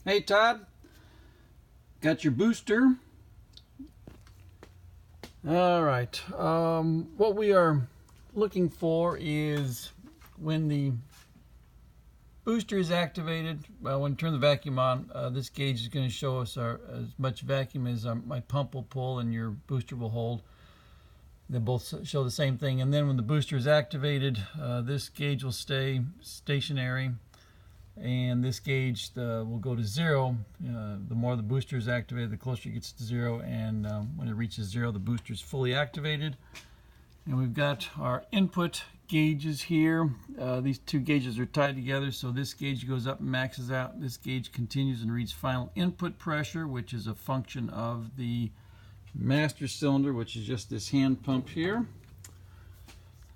Hey Todd, got your booster. All right, what we are looking for is when the booster is activated, when we turn the vacuum on, this gauge is going to show us as much vacuum as my pump will pull and your booster will hold. They both show the same thing, and then when the booster is activated, this gauge will stay stationary, and this gauge will go to 0. The more the booster is activated, the closer it gets to 0, and when it reaches 0, the booster is fully activated. And we've got our input gauges here. These two gauges are tied together, so this gauge goes up and maxes out. This gauge continues and reads final input pressure, which is a function of the master cylinder, which is just this hand pump here.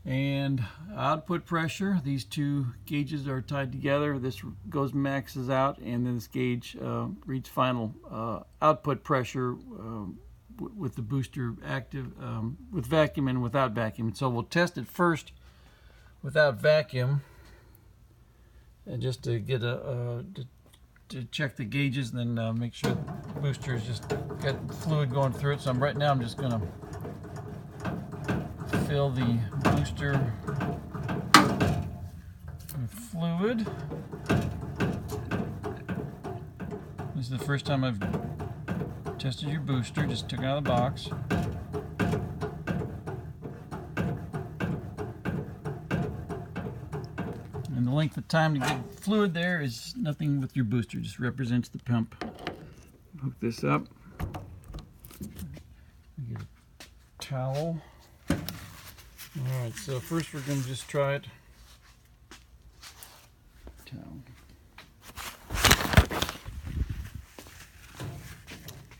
And output pressure, these two gauges are tied together. This goes maxes out, and then this gauge reads final output pressure with the booster active, with vacuum and without vacuum. So we'll test it first without vacuum, and just to get to check the gauges, and then make sure the booster has just got fluid going through it. So right now I'm just going to fill the booster with fluid. This is the first time I've tested your booster. Just took it out of the box. And the length of time to get fluid there is nothing with your booster, just represents the pump. Hook this up. Get a towel. Alright, so first we're going to just try it. Towel.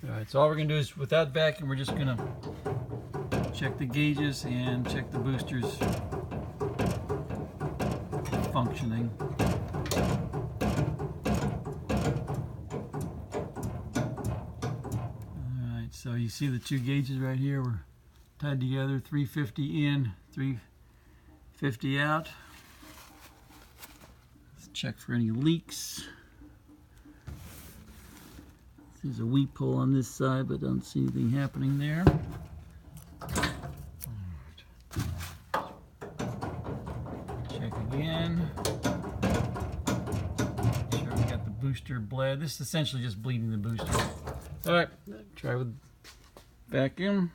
Alright, so all we're going to do is, without vacuum, we're just going to check the gauges and check the boosters functioning. Alright, so you see the two gauges right here were tied together, 350 in, 350 out. Let's check for any leaks. There's a weep hole on this side, but don't see anything happening there. Check again. Make sure we got the booster bled. This is essentially just bleeding the booster. Alright, try with vacuum.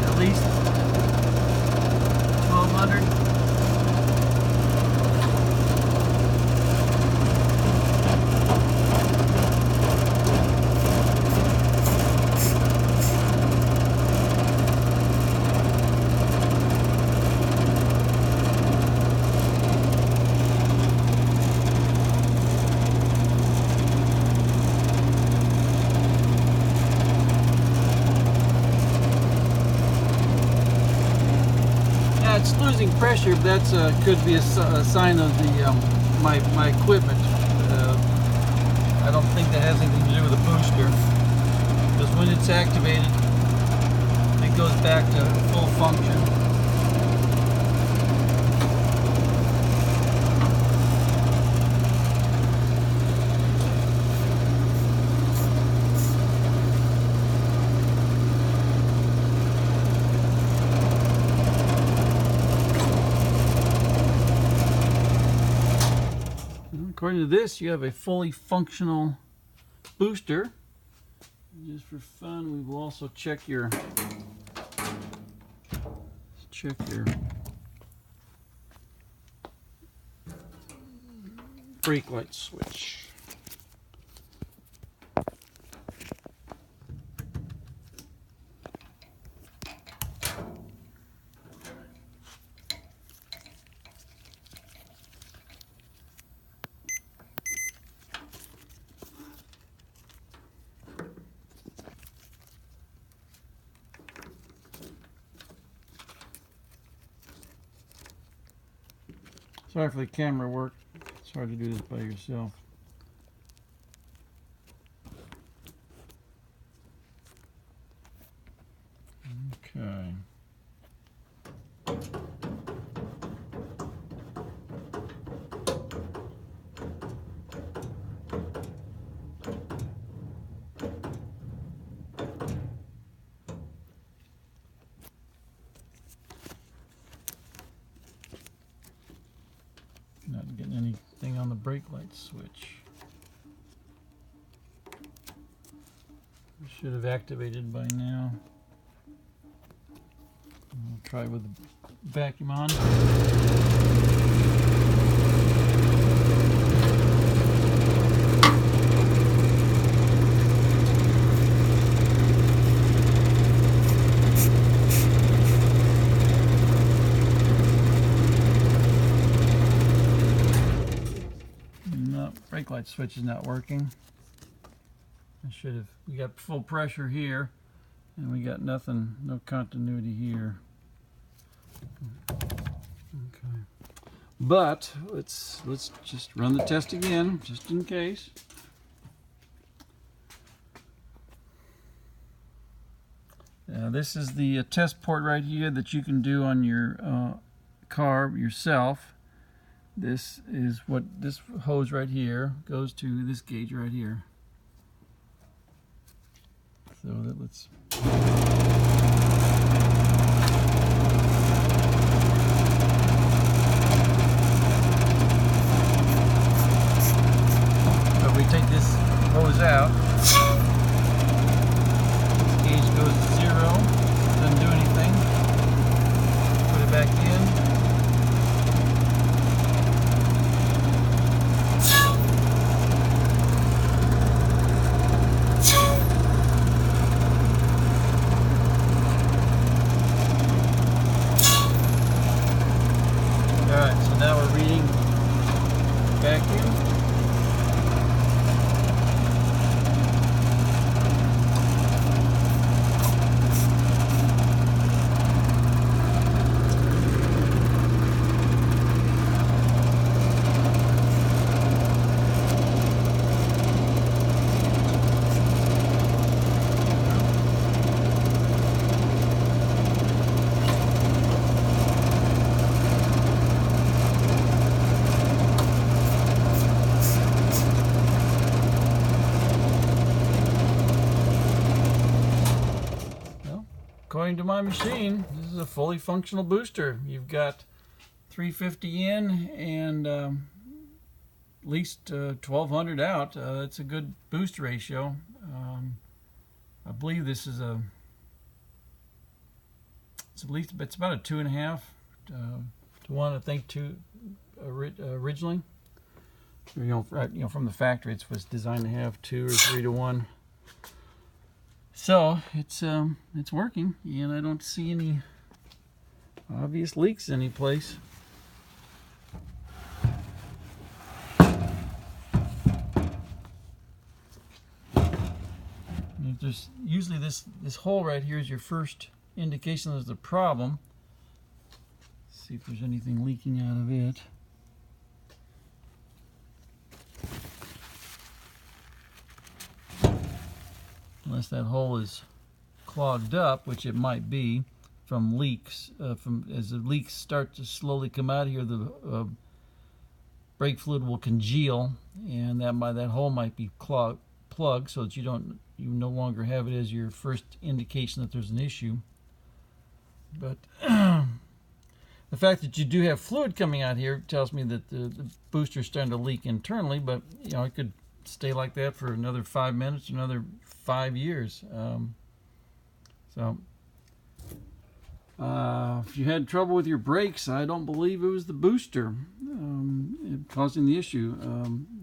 At least 1200. It's losing pressure, but that's could be a sign of the my equipment. I don't think that has anything to do with the booster, because when it's activated, it goes back to full function. According to this, you have a fully functional booster. Just for fun, we will also check your brake light switch. Sorry for the camera work. It's hard to do this by yourself. Okay. Not getting anything on the brake light switch. Should have activated by now. I'll try with the vacuum on. No, brake light switch is not working. We got full pressure here, and we got nothing, no continuity here. Okay, but let's just run the test again, just in case. This is the test port right here that you can do on your car yourself. This is what this hose right here goes to this gauge right here. So that let's. So if we take this hose out, this gauge goes to 0, doesn't do anything. Put it back in. Now we're reading vacuum. According to my machine, this is a fully functional booster. You've got 350 in and at least 1200 out. That's a good boost ratio. I believe this is it's about a 2.5 to 1. I think originally. From the factory, it was designed to have 2 or 3 to 1. So it's working, and I don't see any obvious leaks any place. Usually this hole right here is your first indication there's a problem. Let's see if there's anything leaking out of it. Unless that hole is clogged up, which it might be from leaks. As the leaks start to slowly come out here, the brake fluid will congeal, and that hole might be plugged, so that you no longer have it as your first indication that there's an issue. But the fact that you do have fluid coming out here tells me that the booster is starting to leak internally. But it could stay like that for another 5 minutes, another 5 years. If you had trouble with your brakes, I don't believe it was the booster causing the issue.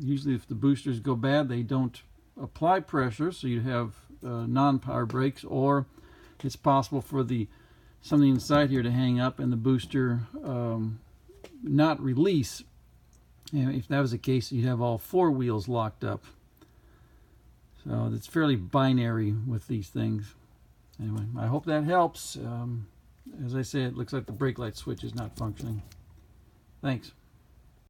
Usually if the boosters go bad, they don't apply pressure, so you have non-power brakes, or it's possible for something inside here to hang up and the booster not release. And if that was the case, you'd have all 4 wheels locked up. So it's fairly binary with these things. Anyway, I hope that helps. As I said, it looks like the brake light switch is not functioning. Thanks.